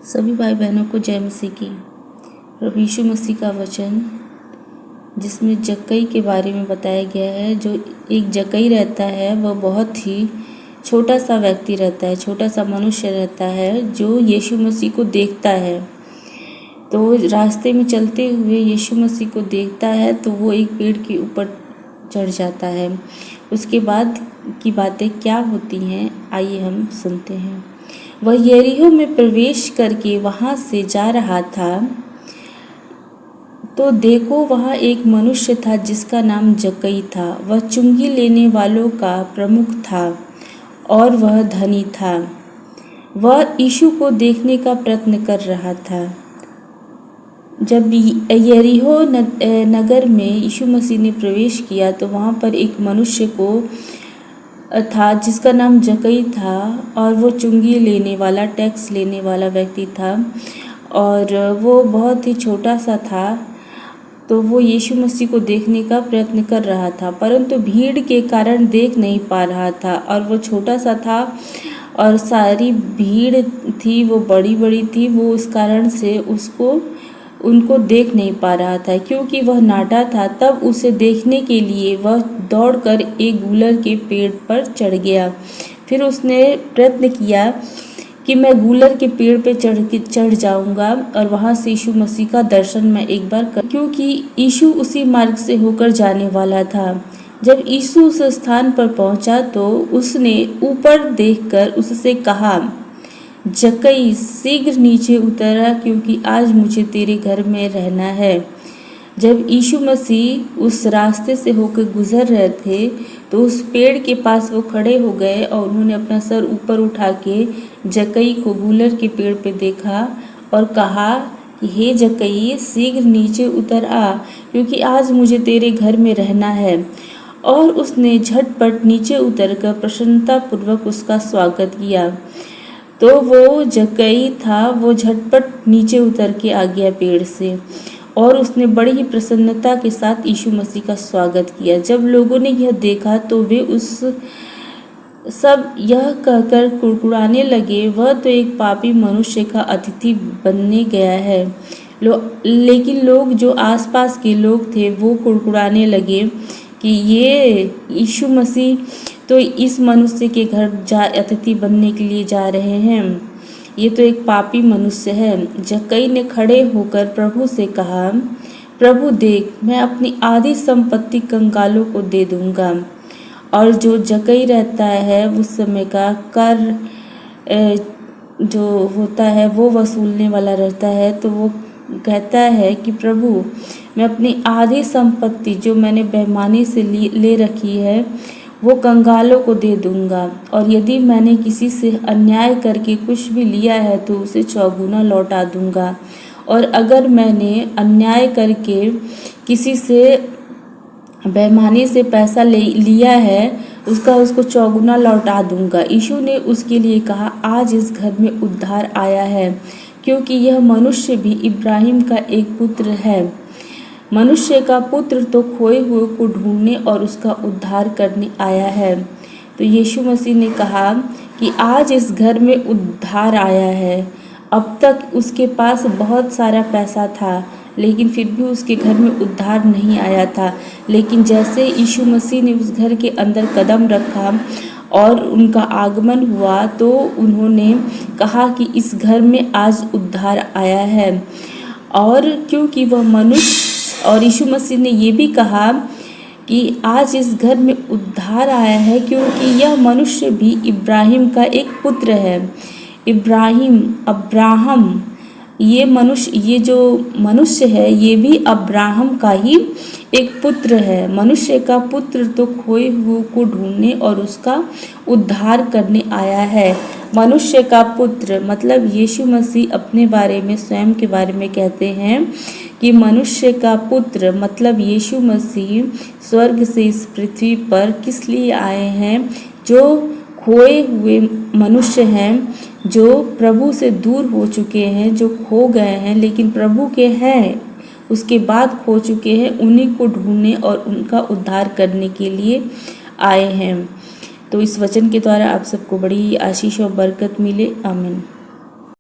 सभी भाई बहनों को जय मसीह की। प्रभु यीशु मसीह का वचन जिसमें जक्कई के बारे में बताया गया है। जो एक जक्कई रहता है वह बहुत ही छोटा सा व्यक्ति रहता है, छोटा सा मनुष्य रहता है जो यीशु मसीह को देखता है। तो रास्ते में चलते हुए यीशु मसीह को देखता है तो वो एक पेड़ के ऊपर चढ़ जाता है। उसके बाद की बातें क्या होती हैं आइए हम सुनते हैं। वह यरीहो में प्रवेश करके वहाँ से जा रहा था तो देखो वहाँ एक मनुष्य था जिसका नाम जक्कई था। वह चुंगी लेने वालों का प्रमुख था और वह धनी था। वह यीशु को देखने का प्रयत्न कर रहा था। जब यरीहो नगर में यीशु मसीह ने प्रवेश किया तो वहाँ पर एक मनुष्य को था जिसका नाम जक्कई था और वो चुंगी लेने वाला, टैक्स लेने वाला व्यक्ति था और वो बहुत ही छोटा सा था। तो वो यीशु मसीह को देखने का प्रयत्न कर रहा था परंतु भीड़ के कारण देख नहीं पा रहा था और वो छोटा सा था और सारी भीड़ थी वो बड़ी बड़ी थी। वो उस कारण से उनको देख नहीं पा रहा था क्योंकि वह नाटा था। तब उसे देखने के लिए वह दौड़कर एक गूलर के पेड़ पर चढ़ गया। फिर उसने प्रयत्न किया कि मैं गूलर के पेड़ पे चढ़ जाऊंगा और वहाँ से यीशु मसीह का दर्शन मैं एक बार कर, क्योंकि यीशु उसी मार्ग से होकर जाने वाला था। जब यीशु उस स्थान पर पहुंचा तो उसने ऊपर देखकर उससे कहा, जक्कई शीघ्र नीचे उतरा क्योंकि आज मुझे तेरे घर में रहना है। जब यीशु मसीह उस रास्ते से होकर गुजर रहे थे तो उस पेड़ के पास वो खड़े हो गए और उन्होंने अपना सर ऊपर उठा के जक्कई को गूलर के पेड़ पे देखा और कहा कि हे जक्कई शीघ्र नीचे उतर आ क्योंकि आज मुझे तेरे घर में रहना है। और उसने झटपट नीचे उतरकर प्रसन्नतापूर्वक उसका स्वागत किया। तो वो जक्कई था वो झटपट नीचे उतर के आ गया पेड़ से और उसने बड़ी ही प्रसन्नता के साथ यीशु मसीह का स्वागत किया। जब लोगों ने यह देखा तो वे सब यह कहकर कुड़कुड़ाने लगे, वह तो एक पापी मनुष्य का अतिथि बनने गया है। लेकिन लोग जो आसपास के लोग थे वो कुड़कुड़ाने लगे कि ये यीशु मसीह तो इस मनुष्य के घर अतिथि बनने के लिए जा रहे हैं, ये तो एक पापी मनुष्य है। जक्कई ने खड़े होकर प्रभु से कहा, प्रभु देख, मैं अपनी आधी संपत्ति कंगालों को दे दूंगा। और जो जक्कई रहता है उस समय का कर जो होता है वो वसूलने वाला रहता है। तो वो कहता है कि प्रभु मैं अपनी आधी संपत्ति जो मैंने बेईमानी से ले रखी है वो कंगालों को दे दूंगा और यदि मैंने किसी से अन्याय करके कुछ भी लिया है तो उसे चौगुना लौटा दूंगा। और अगर मैंने अन्याय करके किसी से बेईमानी से पैसा लिया है उसको चौगुना लौटा दूंगा। यीशु ने उसके लिए कहा, आज इस घर में उद्धार आया है क्योंकि यह मनुष्य भी इब्राहिम का एक पुत्र है। मनुष्य का पुत्र तो खोए हुए को ढूंढने और उसका उद्धार करने आया है। तो यीशु मसीह ने कहा कि आज इस घर में उद्धार आया है। अब तक उसके पास बहुत सारा पैसा था लेकिन फिर भी उसके घर में उद्धार नहीं आया था। लेकिन जैसे यीशु मसीह ने उस घर के अंदर कदम रखा और उनका आगमन हुआ तो उन्होंने कहा कि इस घर में आज उद्धार आया है। और क्योंकि वह मनुष्य और यीशु मसीह ने ये भी कहा कि आज इस घर में उद्धार आया है क्योंकि यह मनुष्य भी इब्राहिम का एक पुत्र है। अब्राहम ये जो मनुष्य है ये भी अब्राहम का ही एक पुत्र है। मनुष्य का पुत्र तो खोए हुए को ढूंढने और उसका उद्धार करने आया है। मनुष्य का पुत्र मतलब यीशु मसीह अपने बारे में स्वयं के बारे में कहते हैं कि मनुष्य का पुत्र मतलब यीशु मसीह स्वर्ग से इस पृथ्वी पर किस लिए आए हैं। जो खोए हुए मनुष्य हैं, जो प्रभु से दूर हो चुके हैं, जो खो गए हैं लेकिन प्रभु के हैं उसके बाद खो चुके हैं, उन्हीं को ढूंढने और उनका उद्धार करने के लिए आए हैं। तो इस वचन के द्वारा आप सबको बड़ी आशीष और बरकत मिले। आमीन।